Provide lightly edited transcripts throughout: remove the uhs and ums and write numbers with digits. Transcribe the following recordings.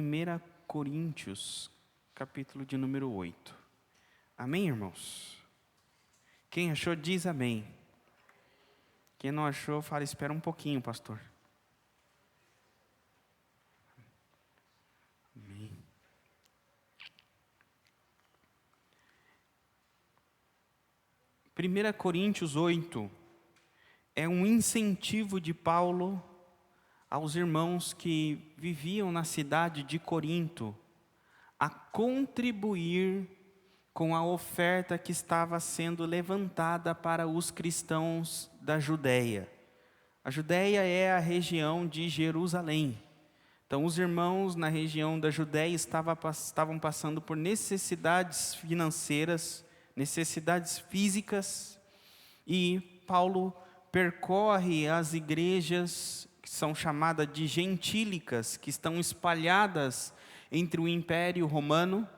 1 Coríntios, capítulo de número 8. Amém, irmãos? Quem achou, diz amém. Quem não achou, fala, espera um pouquinho, pastor. Amém. Primeira Coríntios 8 é um incentivo de Paulo aos irmãos que viviam na cidade de Corinto a contribuir com a oferta que estava sendo levantada para os cristãos da Judéia. A Judéia é a região de Jerusalém. Então, os irmãos na região da Judéia estavam passando por necessidades financeiras, necessidades físicas, e Paulo percorre as igrejas que são chamadas de gentílicas, que estão espalhadas entre o Império Romano,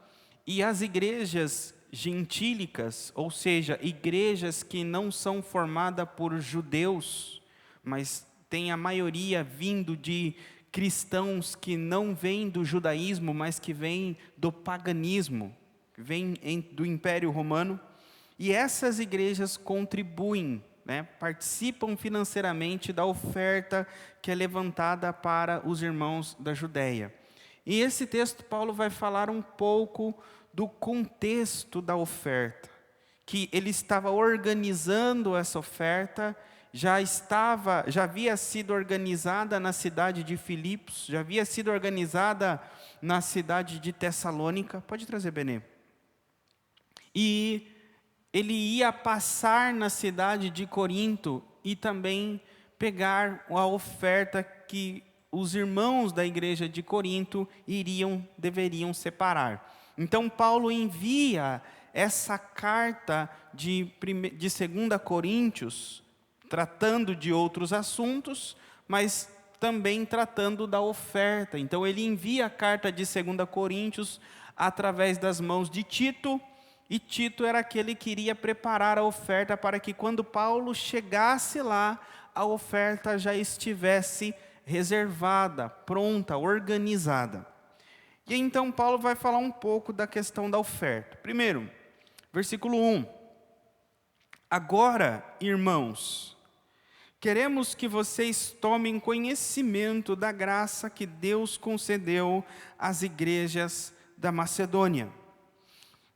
e as igrejas gentílicas, ou seja, igrejas que não são formadas por judeus, mas tem a maioria vindo de cristãos que não vêm do judaísmo, mas que vêm do paganismo, que vêm do Império Romano, e essas igrejas contribuem, participam financeiramente da oferta que é levantada para os irmãos da Judéia. E esse texto, Paulo vai falar um pouco do contexto da oferta, que ele estava organizando essa oferta, já havia sido organizada na cidade de Filipos, já havia sido organizada na cidade de Tessalônica. Pode trazer, Benê. E ele ia passar na cidade de Corinto e também pegar a oferta que os irmãos da igreja de Corinto deveriam separar. Então Paulo envia essa carta de 2 Coríntios, tratando de outros assuntos, mas também tratando da oferta. Então ele envia a carta de 2 Coríntios através das mãos de Tito, e Tito era aquele que iria preparar a oferta para que quando Paulo chegasse lá, a oferta já estivesse reservada, pronta, organizada. E então Paulo vai falar um pouco da questão da oferta. Primeiro, versículo 1. Agora, irmãos, queremos que vocês tomem conhecimento da graça que Deus concedeu às igrejas da Macedônia.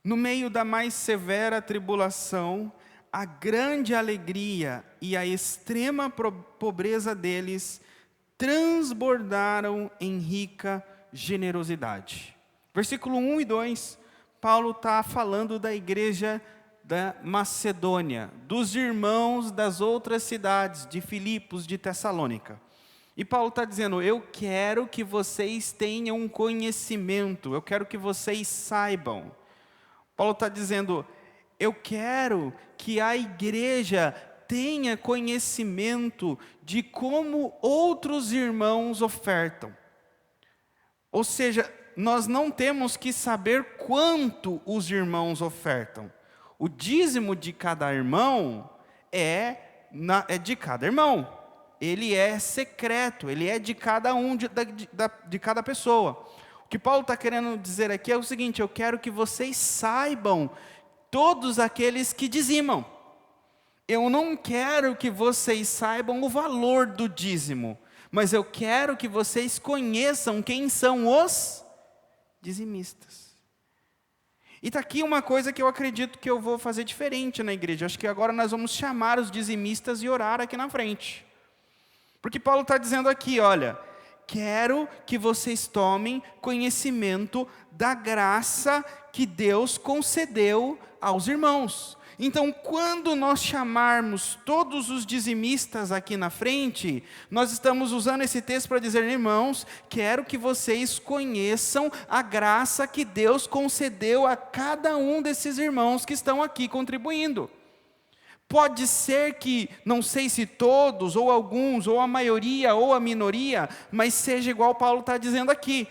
No meio da mais severa tribulação, a grande alegria e a extrema pobreza deles transbordaram em rica generosidade. Versículo 1 e 2, Paulo está falando da igreja da Macedônia, dos irmãos das outras cidades, de Filipos, de Tessalônica. E Paulo está dizendo, eu quero que vocês tenham conhecimento, eu quero que vocês saibam. Paulo está dizendo, eu quero que a igreja tenha conhecimento de como outros irmãos ofertam. Ou seja, nós não temos que saber quanto os irmãos ofertam. O dízimo de cada irmão é de cada irmão. Ele é secreto, ele é de cada um, de cada pessoa. O que Paulo está querendo dizer aqui é o seguinte, eu quero que vocês saibam todos aqueles que dizimam. Eu não quero que vocês saibam o valor do dízimo, mas eu quero que vocês conheçam quem são os dizimistas. E está aqui uma coisa que eu acredito que eu vou fazer diferente na igreja. Acho que agora nós vamos chamar os dizimistas e orar aqui na frente. Porque Paulo está dizendo aqui, olha, quero que vocês tomem conhecimento da graça que Deus concedeu aos irmãos. Então, quando nós chamarmos todos os dizimistas aqui na frente, nós estamos usando esse texto para dizer, irmãos, quero que vocês conheçam a graça que Deus concedeu a cada um desses irmãos que estão aqui contribuindo. Pode ser que, não sei se todos, ou alguns, ou a maioria, ou a minoria, mas seja igual Paulo está dizendo aqui,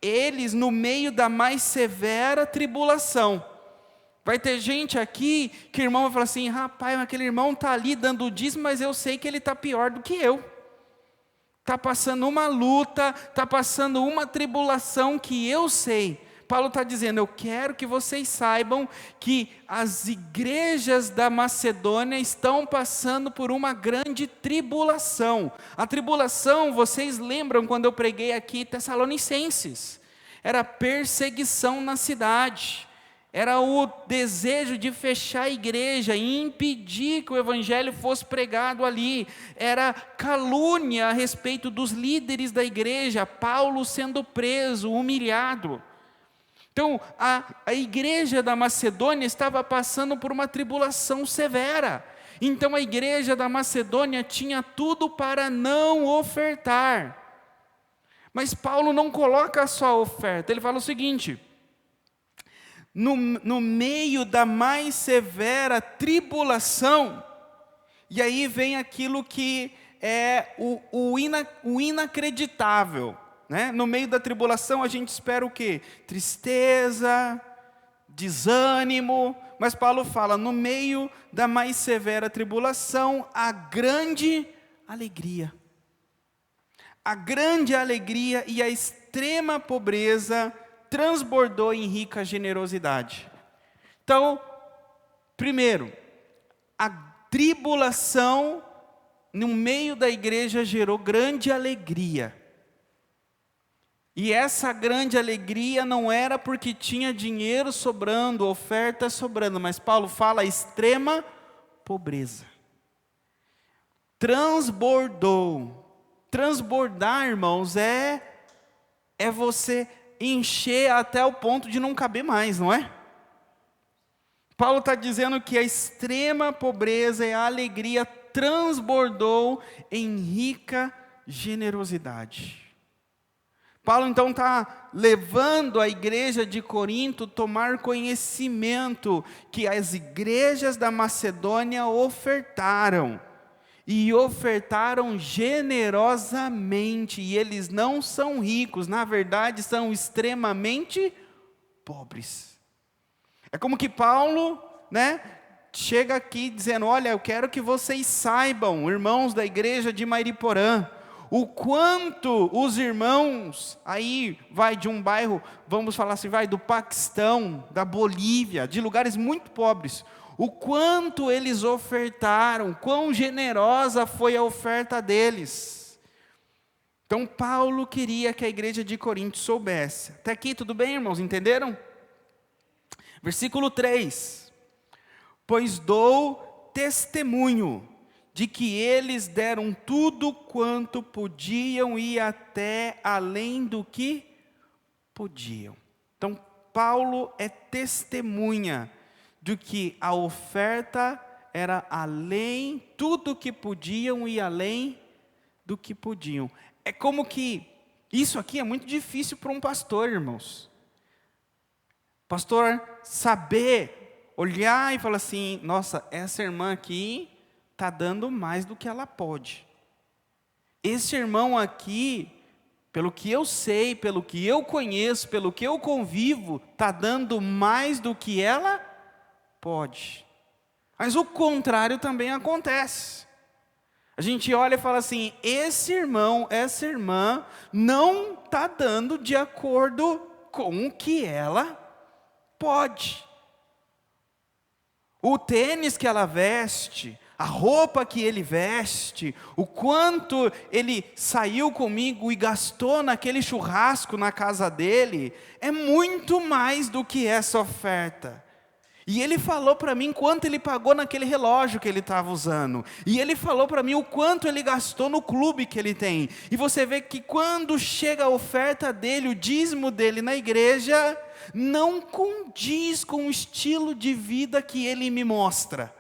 eles no meio da mais severa tribulação. Vai ter gente aqui que o irmão vai falar assim, rapaz, aquele irmão está ali dando o dízimo, mas eu sei que ele está pior do que eu. está passando uma luta, está passando uma tribulação que eu sei. Paulo está dizendo, eu quero que vocês saibam que as igrejas da Macedônia estão passando por uma grande tribulação. A tribulação, vocês lembram quando eu preguei aqui Tessalonicenses? Era perseguição na cidade. Era o desejo de fechar a igreja e impedir que o evangelho fosse pregado ali. Era calúnia a respeito dos líderes da igreja, Paulo sendo preso, humilhado. Então, a igreja da Macedônia estava passando por uma tribulação severa. Então, a igreja da Macedônia tinha tudo para não ofertar. Mas Paulo não coloca só a oferta, ele fala o seguinte: no meio da mais severa tribulação, e aí vem aquilo que é o inacreditável. Né? No meio da tribulação a gente espera o quê? Tristeza, desânimo, mas Paulo fala, no meio da mais severa tribulação, a grande alegria. A grande alegria e a extrema pobreza transbordou em rica generosidade. Então, primeiro, a tribulação no meio da igreja gerou grande alegria. E essa grande alegria não era porque tinha dinheiro sobrando, oferta sobrando, mas Paulo fala extrema pobreza. Transbordou. Transbordar, irmãos, é você encher até o ponto de não caber mais, não é? Paulo está dizendo que a extrema pobreza e a alegria transbordou em rica generosidade. Paulo então está levando a igreja de Corinto a tomar conhecimento que as igrejas da Macedônia ofertaram. E ofertaram generosamente, e eles não são ricos, na verdade são extremamente pobres. É como que Paulo, chega aqui dizendo, olha, eu quero que vocês saibam, irmãos da igreja de Mairiporã, o quanto os irmãos, aí vai de um bairro, vamos falar assim, vai do Paquistão, da Bolívia, de lugares muito pobres, o quanto eles ofertaram, quão generosa foi a oferta deles. Então Paulo queria que a igreja de Corinto soubesse. Até aqui tudo bem, irmãos, entenderam? Versículo 3. Pois dou testemunho de que eles deram tudo quanto podiam e até além do que podiam. Então Paulo é testemunha de que a oferta era além, tudo que podiam e além do que podiam. É como que, isso aqui é muito difícil para um pastor, irmãos. Pastor saber, olhar e falar assim, nossa, essa irmã aqui está dando mais do que ela pode. Esse irmão aqui, pelo que eu sei, pelo que eu conheço, pelo que eu convivo, está dando mais do que ela pode. Mas o contrário também acontece. A gente olha e fala assim, esse irmão, essa irmã, não está dando de acordo com o que ela pode. O tênis que ela veste, a roupa que ele veste, o quanto ele saiu comigo e gastou naquele churrasco na casa dele, é muito mais do que essa oferta. E ele falou para mim quanto ele pagou naquele relógio que ele estava usando. E ele falou para mim o quanto ele gastou no clube que ele tem. E você vê que quando chega a oferta dele, o dízimo dele na igreja, não condiz com o estilo de vida que ele me mostra.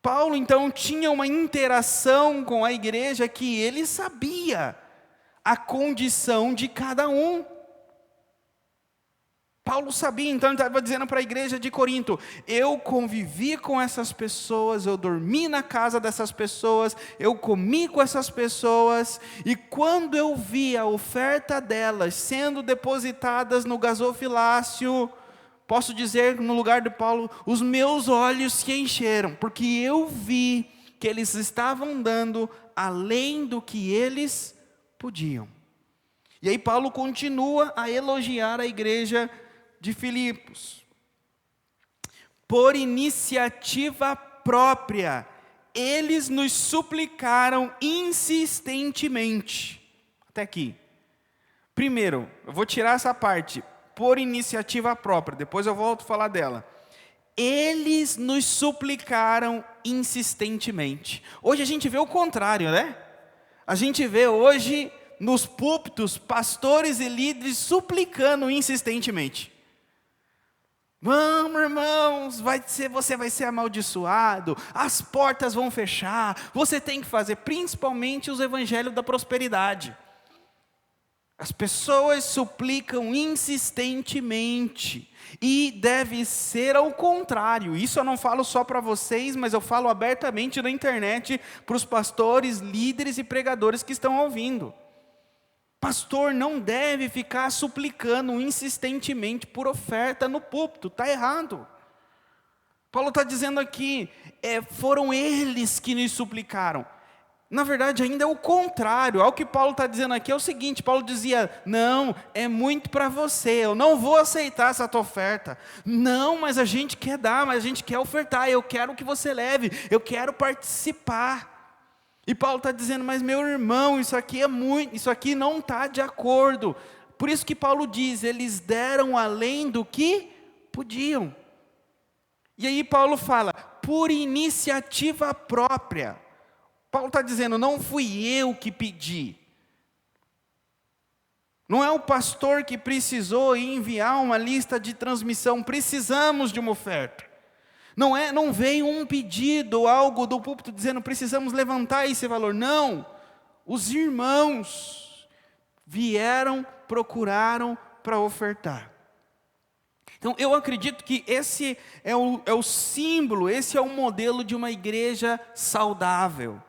Paulo então tinha uma interação com a igreja que ele sabia a condição de cada um. Paulo sabia, então ele estava dizendo para a igreja de Corinto, eu convivi com essas pessoas, eu dormi na casa dessas pessoas, eu comi com essas pessoas, e quando eu vi a oferta delas sendo depositadas no gasofilácio, posso dizer no lugar de Paulo, os meus olhos se encheram, porque eu vi que eles estavam dando além do que eles podiam. E aí Paulo continua a elogiar a igreja de Filipos. Por iniciativa própria, eles nos suplicaram insistentemente. Até aqui. Primeiro, eu vou tirar essa parte, por iniciativa própria, depois eu volto a falar dela. Eles nos suplicaram insistentemente. Hoje a gente vê o contrário, né? A gente vê hoje nos púlpitos pastores e líderes suplicando insistentemente. Vamos, irmãos, você vai ser amaldiçoado, as portas vão fechar, você tem que fazer, principalmente os evangelhos da prosperidade. As pessoas suplicam insistentemente, e deve ser ao contrário. Isso eu não falo só para vocês, mas eu falo abertamente na internet para os pastores, líderes e pregadores que estão ouvindo. Pastor não deve ficar suplicando insistentemente por oferta no púlpito, está errado. Paulo está dizendo aqui, foram eles que nos suplicaram. Na verdade, ainda é o contrário. Algo que Paulo está dizendo aqui é o seguinte: Paulo dizia, não, é muito para você, eu não vou aceitar essa tua oferta. Não, mas a gente quer dar, mas a gente quer ofertar, eu quero que você leve, eu quero participar. E Paulo está dizendo, mas meu irmão, isso aqui não está de acordo. Por isso que Paulo diz, eles deram além do que podiam. E aí Paulo fala, por iniciativa própria. Paulo está dizendo, não fui eu que pedi. Não é o pastor que precisou enviar uma lista de transmissão, precisamos de uma oferta. Não veio um pedido, algo do púlpito dizendo, precisamos levantar esse valor. Não, os irmãos vieram, procuraram para ofertar. Então eu acredito que esse é o símbolo, esse é o modelo de uma igreja saudável.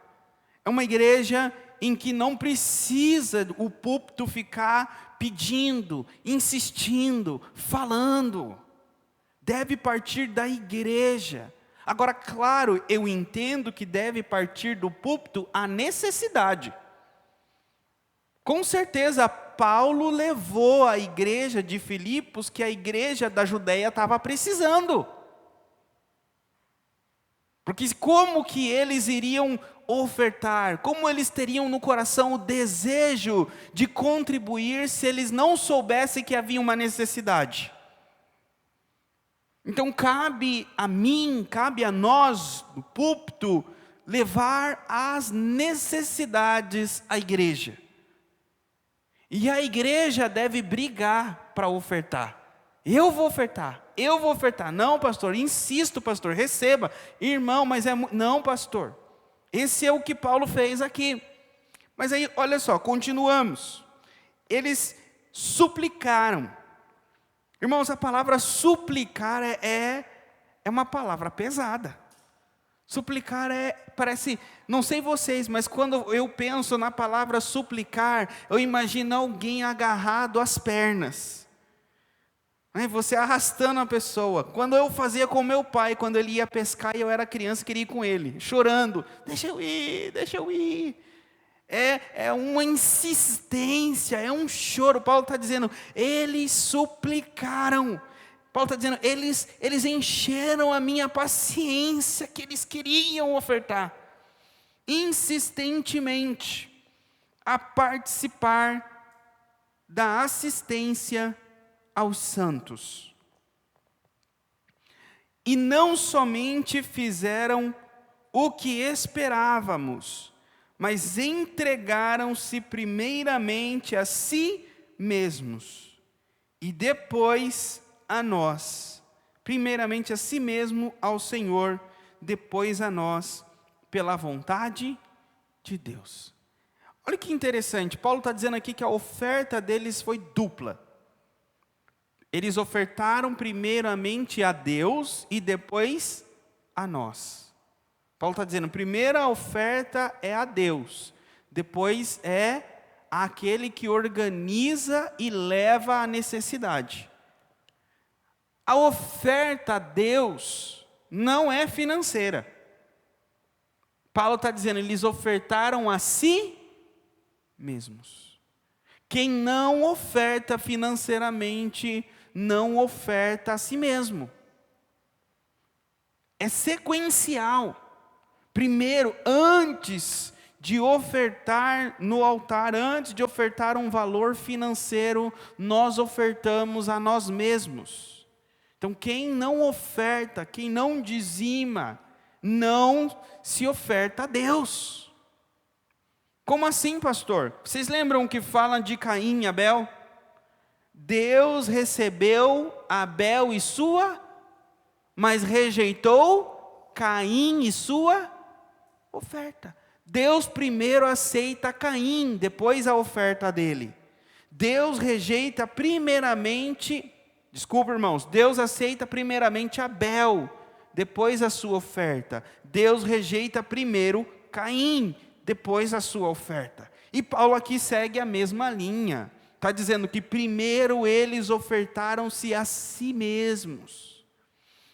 É uma igreja em que não precisa o púlpito ficar pedindo, insistindo, falando. Deve partir da igreja. Agora, claro, eu entendo que deve partir do púlpito a necessidade. Com certeza, Paulo levou a igreja de Filipos que a igreja da Judeia estava precisando. Porque como que eles iriam ofertar? Como eles teriam no coração o desejo de contribuir se eles não soubessem que havia uma necessidade? Então cabe a mim, cabe a nós, do púlpito, levar as necessidades à igreja. E a igreja deve brigar para ofertar. Eu vou ofertar. Não, pastor, insisto, pastor, receba. Irmão, mas não, pastor. Esse é o que Paulo fez aqui. Mas aí, olha só, continuamos. Eles suplicaram. Irmãos, a palavra suplicar é uma palavra pesada. Suplicar parece, não sei vocês, mas quando eu penso na palavra suplicar, eu imagino alguém agarrado às pernas. Você arrastando a pessoa. Quando eu fazia com meu pai, quando ele ia pescar e eu era criança, queria ir com ele, chorando. Deixa eu ir. É uma insistência, é um choro. Paulo está dizendo, eles suplicaram. Paulo está dizendo, eles encheram a minha paciência, que eles queriam ofertar, insistentemente, a participar da assistência aos santos. E não somente fizeram o que esperávamos, mas entregaram-se primeiramente a si mesmos, e depois a nós, primeiramente a si mesmo, ao Senhor, depois a nós, pela vontade de Deus. Olha que interessante, Paulo está dizendo aqui que a oferta deles foi dupla. Eles ofertaram primeiramente a Deus e depois a nós. Paulo está dizendo, primeira oferta é a Deus, depois é aquele que organiza e leva a necessidade. A oferta a Deus não é financeira. Paulo está dizendo, eles ofertaram a si mesmos. Quem não oferta financeiramente, não oferta a si mesmo. É sequencial. Primeiro, antes de ofertar no altar, antes de ofertar um valor financeiro, nós ofertamos a nós mesmos. Então, quem não oferta, quem não dizima, não se oferta a Deus. Como assim, pastor? Vocês lembram que fala de Caim e Abel? Deus recebeu Abel e sua, mas rejeitou Caim e sua oferta. Deus primeiro aceita Caim, depois a oferta dele. Deus rejeita primeiramente, desculpa irmãos, Deus aceita primeiramente Abel, depois a sua oferta. Deus rejeita primeiro Caim, depois a sua oferta. E Paulo aqui segue a mesma linha. Está dizendo que primeiro eles ofertaram-se a si mesmos,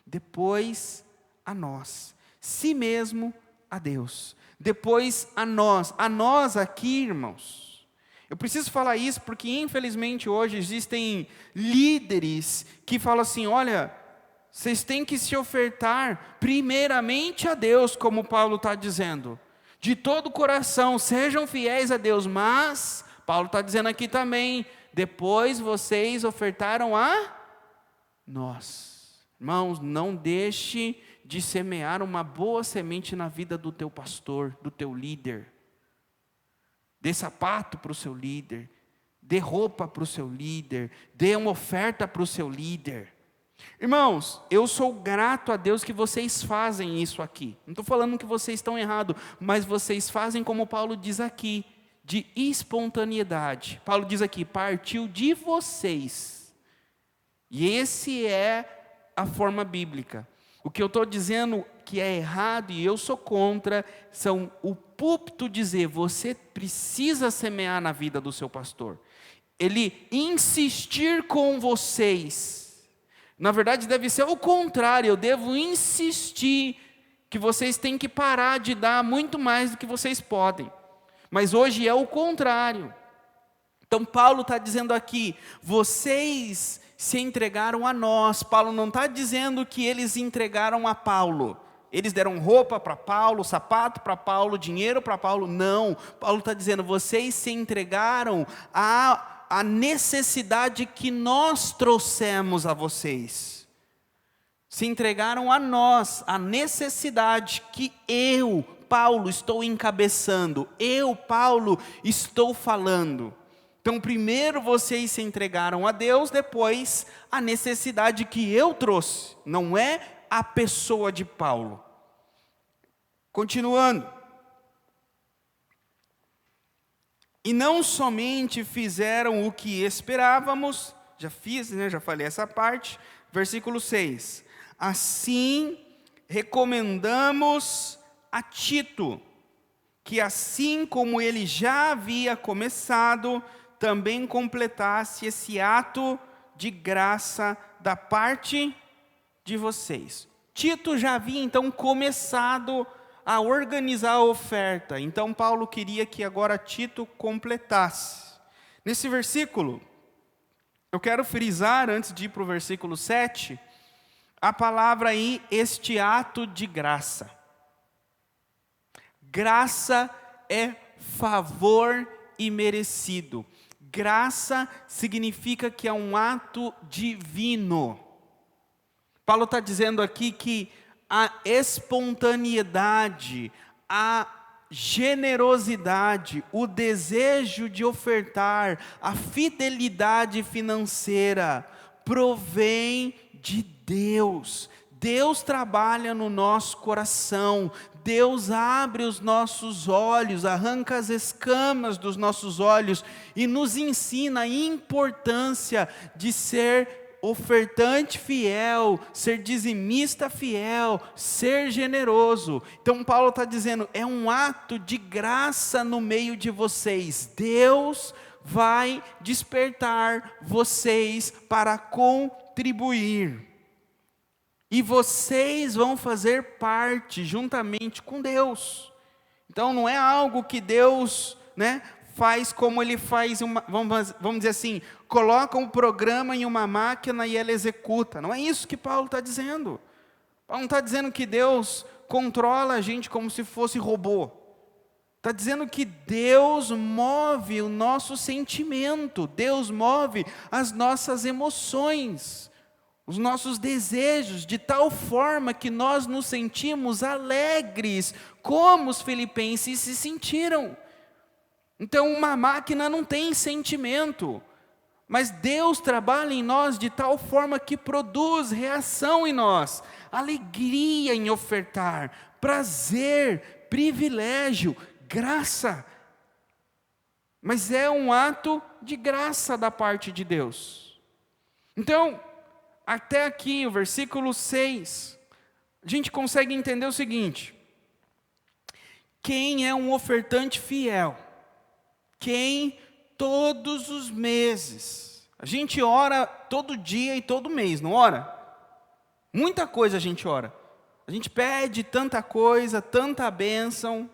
depois a nós. Si mesmo a Deus. Depois a nós aqui, irmãos. Eu preciso falar isso porque infelizmente hoje existem líderes que falam assim, olha, vocês têm que se ofertar primeiramente a Deus, como Paulo está dizendo. De todo o coração, sejam fiéis a Deus, mas, Paulo está dizendo aqui também, depois vocês ofertaram a nós. Irmãos, não deixe de semear uma boa semente na vida do teu pastor, do teu líder. Dê sapato para o seu líder, dê roupa para o seu líder, dê uma oferta para o seu líder. Irmãos, eu sou grato a Deus que vocês fazem isso aqui. Não estou falando que vocês estão errados, mas vocês fazem como Paulo diz aqui, de espontaneidade. Paulo diz aqui, partiu de vocês. E esse é a forma bíblica. O que eu estou dizendo que é errado e eu sou contra, são o púlpito dizer, você precisa semear na vida do seu pastor. Ele insistir com vocês. Na verdade deve ser o contrário, eu devo insistir que vocês têm que parar de dar muito mais do que vocês podem. Mas hoje é o contrário. Então Paulo está dizendo aqui, vocês se entregaram a nós. Paulo não está dizendo que eles entregaram a Paulo. Eles deram roupa para Paulo, sapato para Paulo, dinheiro para Paulo. Não, Paulo está dizendo, vocês se entregaram a necessidade que nós trouxemos a vocês. Se entregaram a nós, a necessidade que eu, Paulo, estou encabeçando. Eu, Paulo, estou falando. Então, primeiro vocês se entregaram a Deus, depois a necessidade que eu trouxe. Não é a pessoa de Paulo. Continuando. E não somente fizeram o que esperávamos, já falei essa parte, versículo 6. Assim, recomendamos a Tito, que assim como ele já havia começado, também completasse esse ato de graça da parte de vocês. Tito já havia então começado a organizar a oferta, então Paulo queria que agora Tito completasse. Nesse versículo, eu quero frisar, antes de ir para o versículo 7, a palavra aí, este ato de graça. Graça é favor imerecido. Graça significa que é um ato divino. Paulo está dizendo aqui que a espontaneidade, a generosidade, o desejo de ofertar, a fidelidade financeira, provém de Deus. Deus trabalha no nosso coração, Deus abre os nossos olhos, arranca as escamas dos nossos olhos e nos ensina a importância de ser ofertante fiel, ser dizimista fiel, ser generoso. Então Paulo está dizendo, é um ato de graça no meio de vocês. Deus vai despertar vocês para contribuir. E vocês vão fazer parte juntamente com Deus. Então não é algo que Deus, né, faz como Ele faz, vamos dizer assim, coloca um programa em uma máquina e ela executa. Não é isso que Paulo está dizendo. Paulo não está dizendo que Deus controla a gente como se fosse robô. Está dizendo que Deus move o nosso sentimento, Deus move as nossas emoções, os nossos desejos, de tal forma que nós nos sentimos alegres, como os filipenses se sentiram. Então, uma máquina não tem sentimento, mas Deus trabalha em nós de tal forma que produz reação em nós, alegria em ofertar, prazer, privilégio, graça. Mas é um ato de graça da parte de Deus. Então, até aqui, o versículo 6, a gente consegue entender o seguinte: quem é um ofertante fiel? Quem todos os meses, a gente ora todo dia e todo mês, não ora? Muita coisa a gente ora, a gente pede tanta coisa, tanta bênção,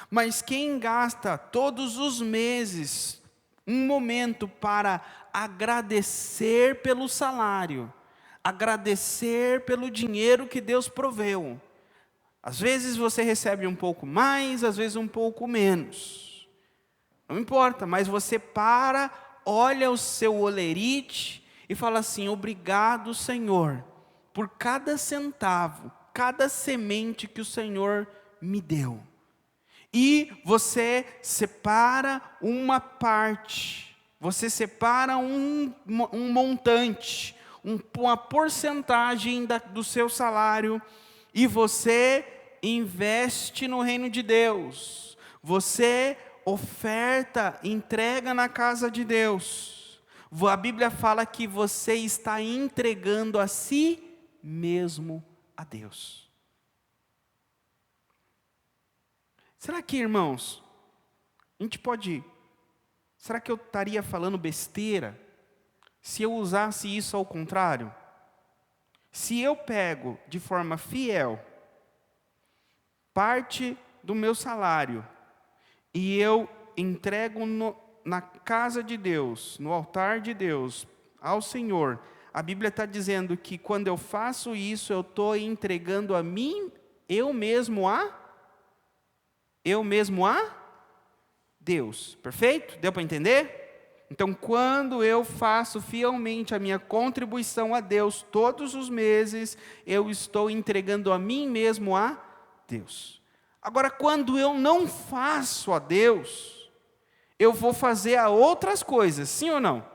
mas quem gasta todos os meses um momento para agradecer pelo salário, agradecer pelo dinheiro que Deus proveu, às vezes você recebe um pouco mais, às vezes um pouco menos, não importa, mas você para, olha o seu olerite e fala assim: obrigado, Senhor, por cada centavo, cada semente que o Senhor me deu. E você separa uma parte, você separa um montante, uma porcentagem do seu salário, e você investe no reino de Deus. Você oferta, entrega na casa de Deus. A Bíblia fala que você está entregando a si mesmo a Deus. Será que, irmãos, será que eu estaria falando besteira se eu usasse isso ao contrário? Se eu pego de forma fiel parte do meu salário e eu entrego na casa de Deus, no altar de Deus, ao Senhor, a Bíblia está dizendo que quando eu faço isso, eu estou entregando a mim, eu mesmo a Deus. Perfeito? Deu para entender? Então, quando eu faço fielmente a minha contribuição a Deus todos os meses, eu estou entregando a mim mesmo a Deus. Agora, quando eu não faço a Deus, eu vou fazer a outras coisas, sim ou não?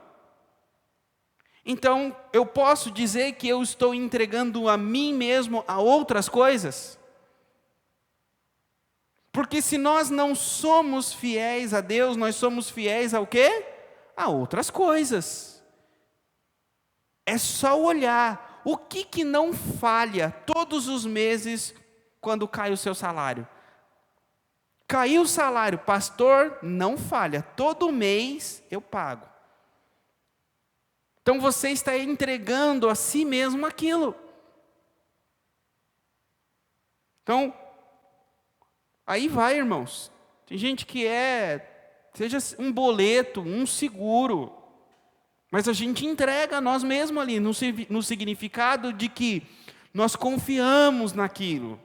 Então, eu posso dizer que eu estou entregando a mim mesmo a outras coisas? Porque se nós não somos fiéis a Deus, nós somos fiéis ao quê? A outras coisas. É só olhar o que não falha todos os meses quando cai o seu salário. Caiu o salário, pastor, não falha, todo mês eu pago. Então você está entregando a si mesmo aquilo. Então, aí vai, irmãos. Tem gente que seja um boleto, um seguro, mas a gente entrega a nós mesmos ali, no significado de que nós confiamos naquilo.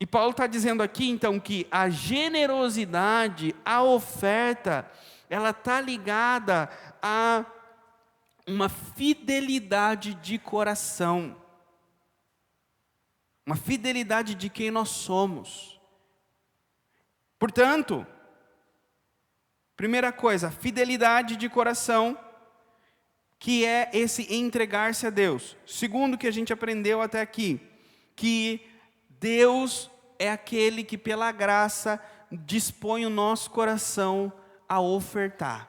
E Paulo está dizendo aqui, então, que a generosidade, a oferta, ela está ligada a uma fidelidade de coração. Uma fidelidade de quem nós somos. Portanto, primeira coisa, fidelidade de coração, que é esse entregar-se a Deus. Segundo que a gente aprendeu até aqui, que Deus é aquele que pela graça dispõe o nosso coração a ofertar.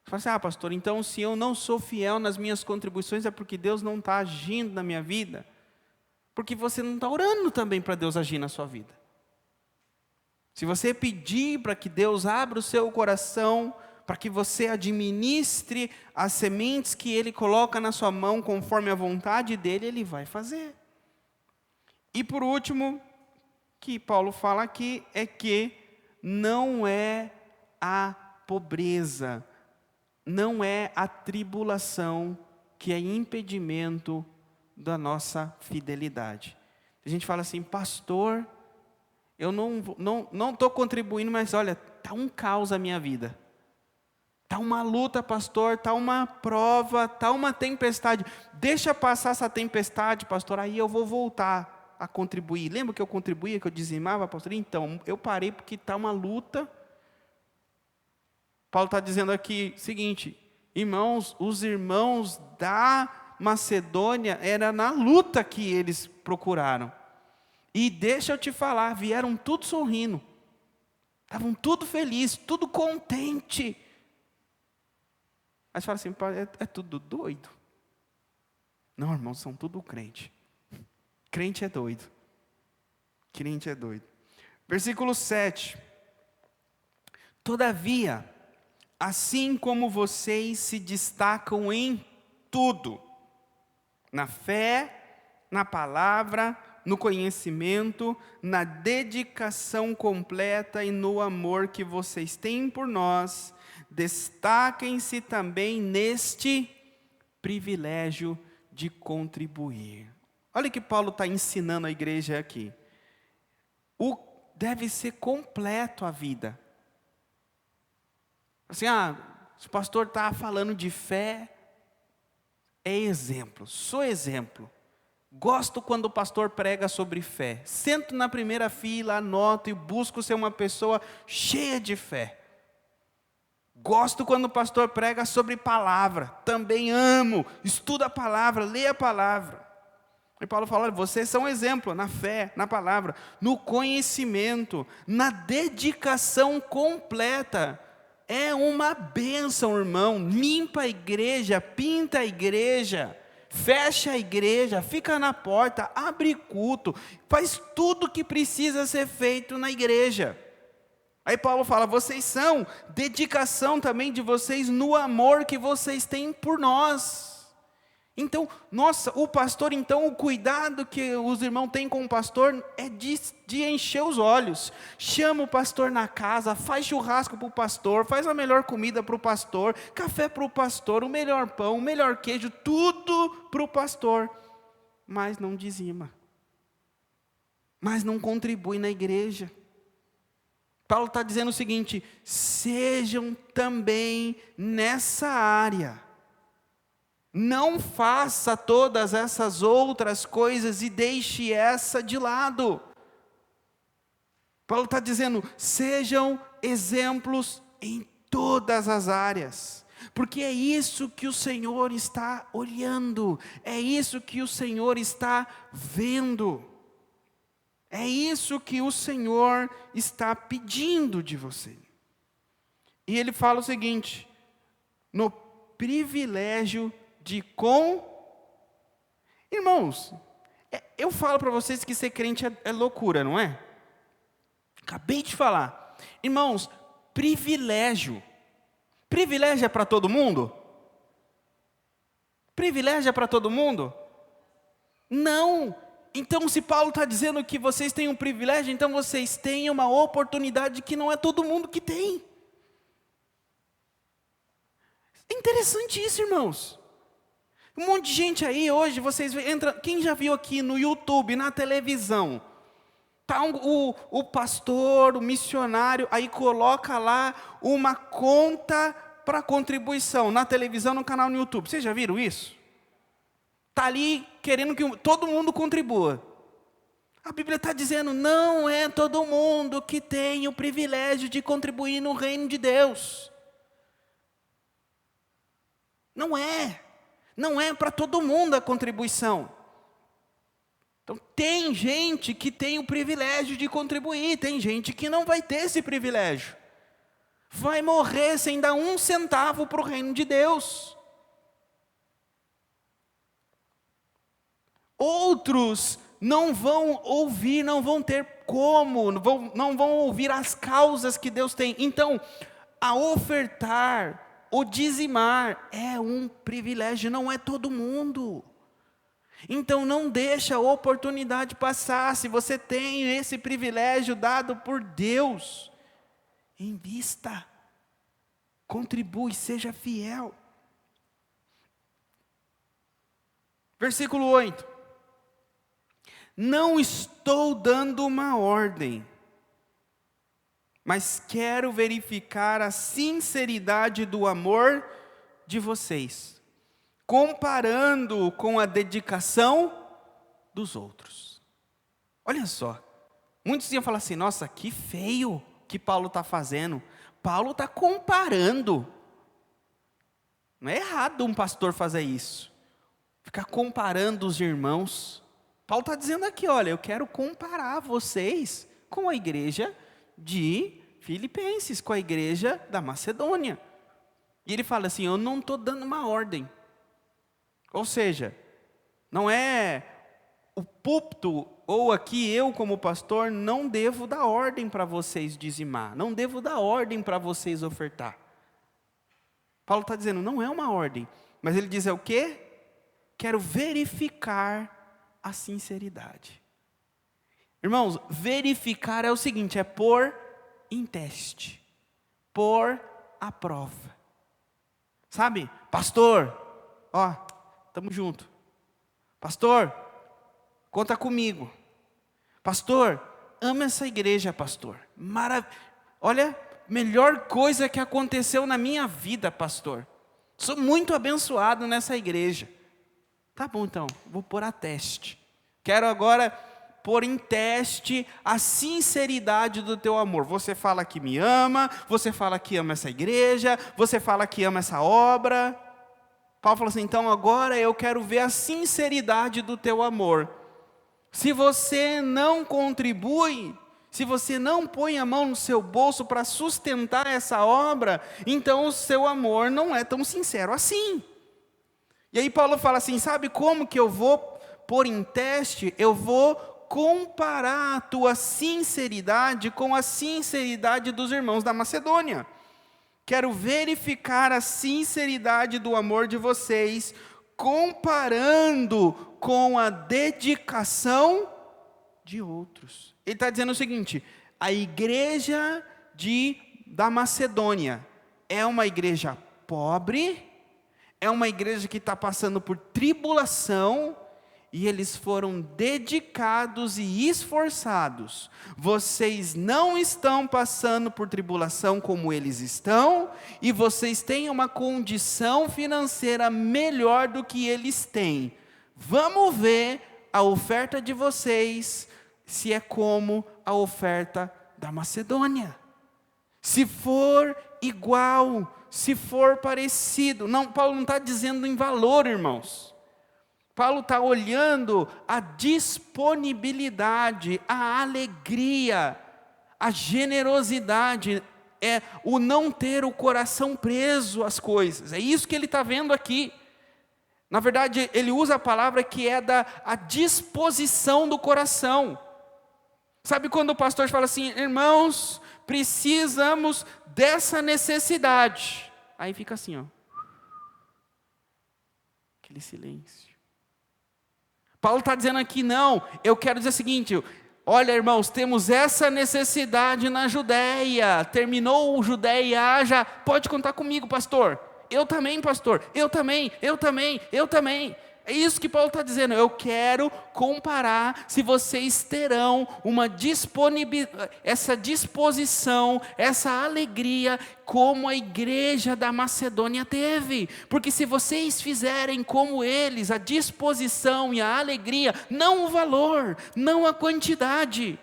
Você fala assim: pastor, então se eu não sou fiel nas minhas contribuições é porque Deus não está agindo na minha vida? Porque você não está orando também para Deus agir na sua vida. Se você pedir para que Deus abra o seu coração, para que você administre as sementes que Ele coloca na sua mão conforme a vontade dEle, Ele vai fazer. E por último, que Paulo fala aqui é que não é a pobreza, não é a tribulação que é impedimento da nossa fidelidade. A gente fala assim, pastor, eu não estou contribuindo, mas olha, está um caos a minha vida. Está uma luta, pastor, está uma prova, está uma tempestade. Deixa passar essa tempestade, pastor, aí eu vou voltar a contribuir. Lembra que eu contribuía, que eu dizimava, pastor? Então, eu parei porque está uma luta. Paulo está dizendo aqui o seguinte, irmãos, os irmãos da Macedônia, era na luta que eles procuraram. E deixa eu te falar, vieram tudo sorrindo. Estavam tudo felizes, tudo contente. Aí você fala assim, é tudo doido? Não, irmãos, são tudo crente. Crente é doido. Crente é doido. Versículo 7. Todavia, assim como vocês se destacam em tudo, na fé, na palavra, no conhecimento, na dedicação completa e no amor que vocês têm por nós, destaquem-se também neste privilégio de contribuir. Olha o que Paulo está ensinando a igreja aqui. Deve ser completo a vida. Assim, se o pastor está falando de fé, é exemplo, sou exemplo. Gosto quando o pastor prega sobre fé. Sento na primeira fila, anoto e busco ser uma pessoa cheia de fé. Gosto quando o pastor prega sobre palavra. Também amo, estudo a palavra, leio a palavra. E Paulo fala, olha, vocês são exemplo na fé, na palavra, no conhecimento, na dedicação completa. É uma bênção, irmão. Limpa a igreja, pinta a igreja, fecha a igreja, fica na porta, abre culto, faz tudo o que precisa ser feito na igreja. Aí Paulo fala, vocês são dedicação também de vocês no amor que vocês têm por nós. Então, nossa, o pastor, então, o cuidado que os irmãos têm com o pastor é de encher os olhos. Chama o pastor na casa, faz churrasco para o pastor, faz a melhor comida para o pastor, café para o pastor, o melhor pão, o melhor queijo, tudo para o pastor. Mas não dizima. Mas não contribui na igreja. Paulo está dizendo o seguinte, sejam também nessa área. Não faça todas essas outras coisas e deixe essa de lado. Paulo está dizendo, sejam exemplos em todas as áreas. Porque é isso que o Senhor está olhando. É isso que o Senhor está vendo. É isso que o Senhor está pedindo de você. E ele fala o seguinte, no privilégio de Irmãos, eu falo para vocês que ser crente é loucura, não é? Acabei de falar. Irmãos, privilégio. Privilégio é para todo mundo? Privilégio é para todo mundo? Não. Então, se Paulo está dizendo que vocês têm um privilégio, então vocês têm uma oportunidade que não é todo mundo que tem. É interessante isso, irmãos. Um monte de gente aí hoje, vocês entram, quem já viu aqui no YouTube, na televisão, tá o pastor, o missionário, aí coloca lá uma conta para contribuição, na televisão, no canal no YouTube, vocês já viram isso? Está ali querendo que todo mundo contribua. A Bíblia está dizendo, não é todo mundo que tem o privilégio de contribuir no reino de Deus. Não é. Não é para todo mundo a contribuição. Então, tem gente que tem o privilégio de contribuir, tem gente que não vai ter esse privilégio. Vai morrer sem dar 1 centavo para o reino de Deus. Outros não vão ouvir, não vão ter como, não vão ouvir as causas que Deus tem. Então, a ofertar, o dizimar é um privilégio, não é todo mundo. Então não deixa a oportunidade passar. Se você tem esse privilégio dado por Deus, invista, contribui, seja fiel. Versículo 8. Não estou dando uma ordem, mas quero verificar a sinceridade do amor de vocês, comparando com a dedicação dos outros. Olha só, muitos iam falar assim, nossa, que feio que Paulo está fazendo. Paulo está comparando. Não é errado um pastor fazer isso, ficar comparando os irmãos. Paulo está dizendo aqui, olha, eu quero comparar vocês com a igreja de Filipenses, com a igreja da Macedônia. E ele fala assim, eu não estou dando uma ordem. Ou seja, não é o púlpito, ou aqui eu como pastor, não devo dar ordem para vocês dizimar, não devo dar ordem para vocês ofertar. Paulo está dizendo, não é uma ordem, mas ele diz é o quê? Quero verificar a sinceridade. Irmãos, verificar é o seguinte, é pôr em teste, pôr à prova. Sabe, pastor, ó, estamos juntos. Pastor, conta comigo. Pastor, ama essa igreja, pastor. Olha, melhor coisa que aconteceu na minha vida, pastor. Sou muito abençoado nessa igreja. Tá bom então, vou pôr a teste. Quero agora pôr em teste a sinceridade do teu amor. Você fala que me ama, você fala que ama essa igreja, você fala que ama essa obra. Paulo falou assim, então agora eu quero ver a sinceridade do teu amor. Se você não contribui, se você não põe a mão no seu bolso para sustentar essa obra, então o seu amor não é tão sincero assim. E aí Paulo fala assim, sabe como que eu vou pôr em teste? Eu vou comparar a tua sinceridade com a sinceridade dos irmãos da Macedônia. Quero verificar a sinceridade do amor de vocês, comparando com a dedicação de outros. Ele está dizendo o seguinte, a igreja da Macedônia é uma igreja pobre, é uma igreja que está passando por tribulação, e eles foram dedicados e esforçados. Vocês não estão passando por tribulação como eles estão, e vocês têm uma condição financeira melhor do que eles têm. Vamos ver a oferta de vocês, se é como a oferta da Macedônia. Se for igual, se for parecido. Não, Paulo não está dizendo em valor, irmãos. Paulo está olhando a disponibilidade, a alegria, a generosidade, é o não ter o coração preso às coisas. É isso que ele está vendo aqui. Na verdade, ele usa a palavra que é a disposição do coração. Sabe quando o pastor fala assim, irmãos, precisamos dessa necessidade. Aí fica assim, ó. Aquele silêncio. Paulo está dizendo aqui, não, eu quero dizer o seguinte, olha irmãos, temos essa necessidade na Judéia, terminou o Judéia, já pode contar comigo, pastor. Eu também, pastor, eu também. É isso que Paulo está dizendo, eu quero comparar se vocês terão essa disposição, essa alegria, como a igreja da Macedônia teve. Porque se vocês fizerem como eles, a disposição e a alegria, não o valor, não a quantidade,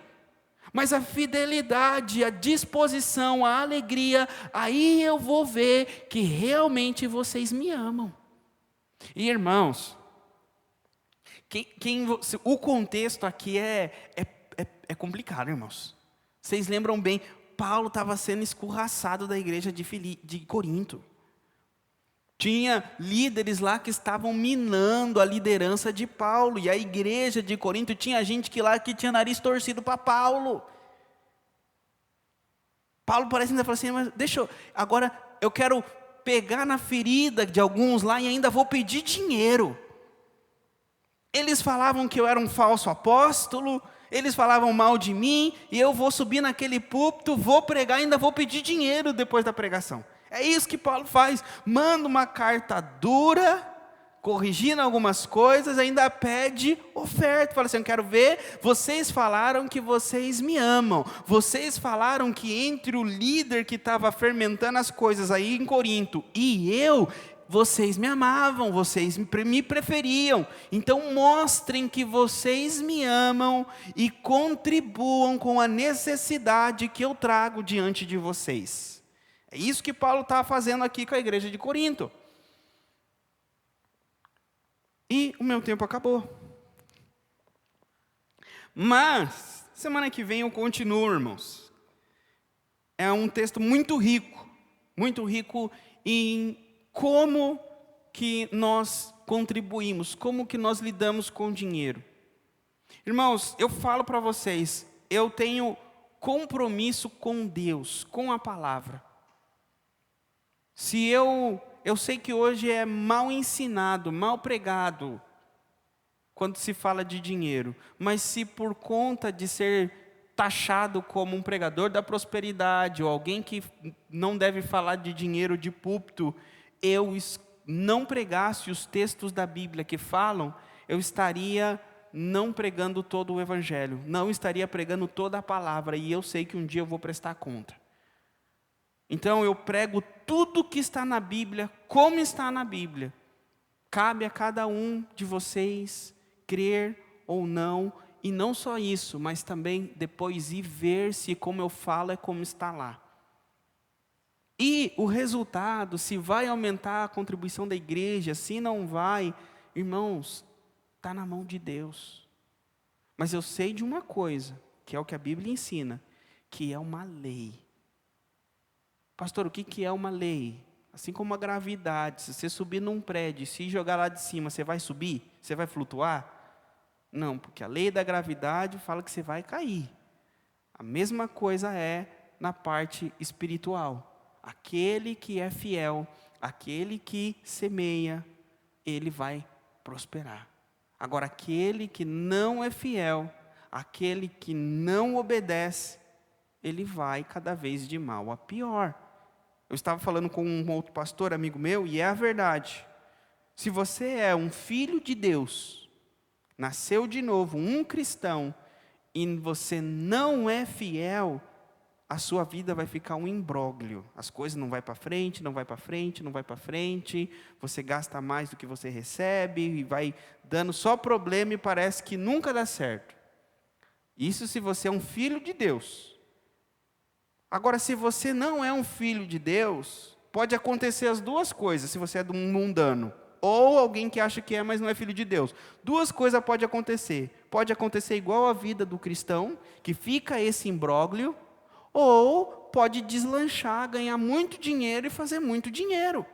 mas a fidelidade, a disposição, a alegria, aí eu vou ver que realmente vocês me amam. E irmãos, o contexto aqui é complicado, irmãos. Vocês lembram bem, Paulo estava sendo escorraçado da igreja de Corinto. Tinha líderes lá que estavam minando a liderança de Paulo. E a igreja de Corinto tinha gente que tinha nariz torcido para Paulo. Paulo parece ainda falar assim, mas agora eu quero pegar na ferida de alguns lá e ainda vou pedir dinheiro. Eles falavam que eu era um falso apóstolo, eles falavam mal de mim, e eu vou subir naquele púlpito, vou pregar e ainda vou pedir dinheiro depois da pregação. É isso que Paulo faz, manda uma carta dura, corrigindo algumas coisas, ainda pede oferta, fala assim, eu quero ver, vocês falaram que vocês me amam, vocês falaram que entre o líder que estava fermentando as coisas aí em Corinto, e eu, vocês me amavam, vocês me preferiam, então mostrem que vocês me amam, e contribuam com a necessidade que eu trago diante de vocês. É isso que Paulo está fazendo aqui com a igreja de Corinto. E o meu tempo acabou. Mas, semana que vem eu continuo, irmãos. É um texto muito rico em como que nós contribuímos, como que nós lidamos com o dinheiro. Irmãos, eu falo para vocês, eu tenho compromisso com Deus, com a palavra. Se eu sei que hoje é mal ensinado, mal pregado, quando se fala de dinheiro, mas se por conta de ser taxado como um pregador da prosperidade, ou alguém que não deve falar de dinheiro de púlpito, eu não pregasse os textos da Bíblia que falam, eu estaria não pregando todo o Evangelho, não estaria pregando toda a palavra, e eu sei que um dia eu vou prestar conta. Então eu prego tudo que está na Bíblia, como está na Bíblia. Cabe a cada um de vocês crer ou não, e não só isso, mas também depois ir ver se como eu falo é como está lá. E o resultado, se vai aumentar a contribuição da igreja, se não vai, irmãos, está na mão de Deus. Mas eu sei de uma coisa, que é o que a Bíblia ensina, que é uma lei. Pastor, o que é uma lei? Assim como a gravidade, se você subir num prédio e se jogar lá de cima, você vai subir? Você vai flutuar? Não, porque a lei da gravidade fala que você vai cair. A mesma coisa é na parte espiritual. Aquele que é fiel, aquele que semeia, ele vai prosperar. Agora, aquele que não é fiel, aquele que não obedece, ele vai cada vez de mal a pior. Eu estava falando com um outro pastor, amigo meu, e é a verdade. Se você é um filho de Deus, nasceu de novo, um cristão, e você não é fiel, a sua vida vai ficar um imbróglio. As coisas não vão para frente, não vai para frente, não vai para frente. Você gasta mais do que você recebe, e vai dando só problema e parece que nunca dá certo. Isso se você é um filho de Deus. Agora, se você não é um filho de Deus, pode acontecer as duas coisas, se você é um mundano, ou alguém que acha que é, mas não é filho de Deus. Duas coisas podem acontecer. Pode acontecer igual a vida do cristão, que fica esse imbróglio, ou pode deslanchar, ganhar muito dinheiro e fazer muito dinheiro.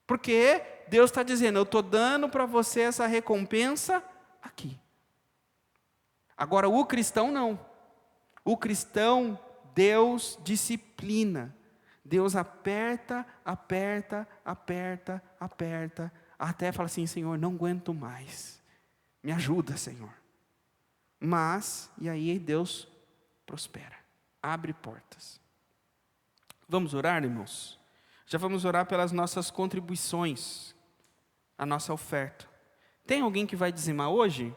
Porque Deus está dizendo, eu estou dando para você essa recompensa aqui. Agora, o cristão não. O cristão, Deus disciplina. Deus aperta, aperta, aperta, aperta, até fala assim, Senhor, não aguento mais. Me ajuda, Senhor. Mas, e aí Deus prospera, abre portas. Vamos orar, irmãos? Já vamos orar pelas nossas contribuições, a nossa oferta. Tem alguém que vai dizimar hoje?